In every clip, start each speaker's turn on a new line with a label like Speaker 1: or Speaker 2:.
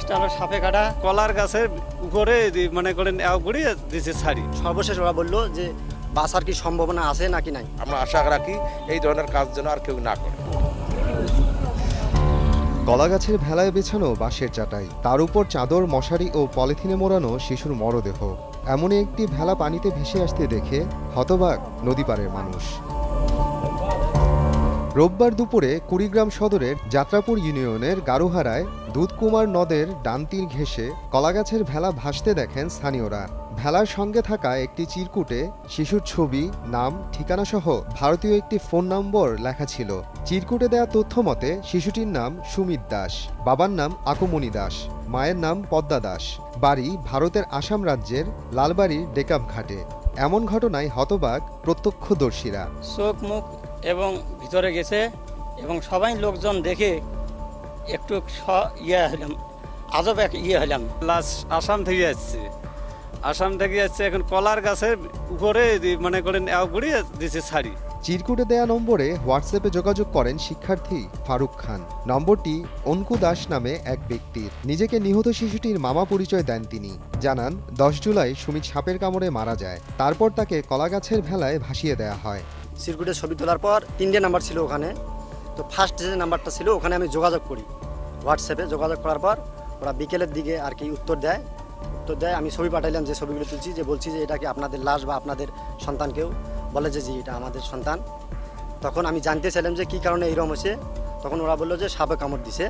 Speaker 1: লাশটা হলো সাপে কাটা কলার গাছের উপরে মনে করেন ঘুরিয়ে দিছে ছাড়ি।
Speaker 2: সর্বশেষ ওরা বললো যে বাঁচার কি সম্ভাবনা আছে নাকি নাই।
Speaker 3: আমরা আশা রাখি এই ধরনের কাজ যেন আর কেউ না করে।
Speaker 4: কলাগাছের ভেলায় বিছানো বাঁশের চাটাই, তার উপর চাদর, মশারি ও পলিথিনে মোড়ানো শিশুর মরদেহ। এমনই একটি ভেলা পানিতে ভেসে আসতে দেখে হতবাক নদীপাড়ের মানুষ। রোববার দুপুরে কুড়িগ্রাম সদরের যাত্রাপুর ইউনিয়নের গারুহারায় দুধকুমার নদের ডান তীর ঘেঁষে কলাগাছের ভেলা ভাসতে দেখেন স্থানীয়রা। ভেলার সঙ্গে থাকা একটি চিরকুটে শিশুর ছবি, নাম, ঠিকানাসহ ভারতীয় একটি ফোন নম্বর লেখা ছিল। চিরকুটে দেয়া তথ্য মতে শিশুটির নাম সুমিত দাস, বাবার নাম আকুমণি দাস, মায়ের নাম পদ্মা দাস, বাড়ি ভারতের আসাম রাজ্যের লালবাড়ির ডেকাম ঘাটে। এমন ঘটনায় হতবাক প্রত্যক্ষদর্শীরা।
Speaker 1: চোখ মুখ এবং ভিতরে গেছে এবং সবাই লোকজন দেখে একটু হলাম, আজব এক হলাম। লাশ আসাম থেকে আসছে, এখন কলার গাছের উপরে মনে করেন ঘুরিয়ে দিছে ছাড়ি।
Speaker 4: চিরকুটে দেয়া নম্বরে হোয়াটসঅ্যাপে যোগাযোগ করেন শিক্ষার্থী ফারুক খান। নম্বরটি অঙ্কু দাস নামে এক ব্যক্তির। নিজেকে নিহত শিশুটির মামা পরিচয় দেন তিনি। জানান 10 জুলাই সুমিত সাপের কামড়ে মারা যায়। তারপর তাকে কলাগাছের ভেলায় ভাসিয়ে দেয়া হয়।
Speaker 2: সিরকুটের ছবি তোলার পর 3টে নাম্বার ছিল ওখানে। তো ফার্স্ট যে নাম্বারটা ছিল ওখানে আমি যোগাযোগ করি, হোয়াটসঅ্যাপে যোগাযোগ করার পর ওরা বিকেলের দিকে আর কি উত্তর দেয়। আমি ছবি পাঠাইলাম, যে ছবিগুলো তুলছি, যে বলছি যে এটা কি আপনাদের লাশ বা আপনাদের সন্তান। কেউ বলে যে জি এটা আমাদের সন্তান। তখন আমি জানতে চাইলাম যে কী কারণে এইরকম হয়েছে। তখন ওরা বললো যে সাপে কামড় দিছে।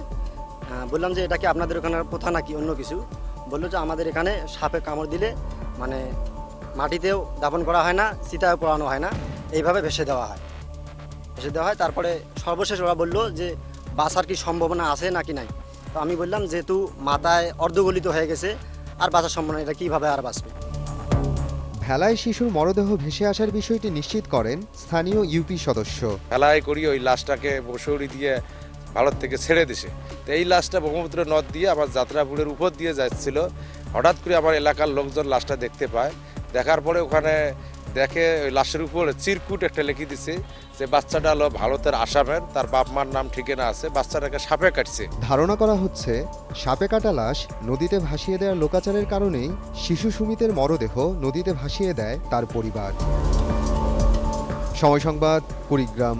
Speaker 2: বললাম যে এটা কি আপনাদের ওখানে প্রথা নাকি অন্য কিছু। বললো যে আমাদের এখানে সাপে কামড় দিলে মানে মাটিতেও দাফন করা হয় না, চিতায়ও পোড়ানো হয় না, এইভাবে ভেসে দেওয়া হয়। তারপরে সর্বশেষ ওরা বললো যে বাঁচার কি সম্ভাবনা আছে নাকি নাই। তো আমি বললাম যেহেতু মাথায় অর্ধগলিত হয়ে গেছে আর বাঁচার সম্ভাবনা, এটা কীভাবে আর বাঁচবে।
Speaker 4: ভেলায় শিশুর মরদেহ ভেসে আসার বিষয়টি নিশ্চিত করেন স্থানীয় ইউপি সদস্য।
Speaker 3: ভেলায় করি ওই লাশটাকে বসৌরি দিয়ে ভারত থেকে ছেড়ে দিছে। তো এই লাশটা ব্রহ্মপুত্র নদ দিয়ে আমার যাত্রাপুরের উপর দিয়ে যাচ্ছিল। হঠাৎ করে আমার এলাকার লোকজন লাশটা দেখতে পায়। দেখার পরে ওখানে দেখে ওই লাশের উপর চিরকুট একটা লিখে দিছে যে বাচ্চাটা হলো ভারতের আসামের, তার বাপ মার নাম ঠিকানা আছে, বাচ্চাটাকে সাপে কাটছে।
Speaker 4: ধারণা করা হচ্ছে সাপে কাটা লাশ নদীতে ভাসিয়ে দেওয়ার লোকাচারের কারণেই শিশু সুমিতের মরদেহ নদীতে ভাসিয়ে দেয় তার পরিবার। সময় সংবাদ, কুড়িগ্রাম।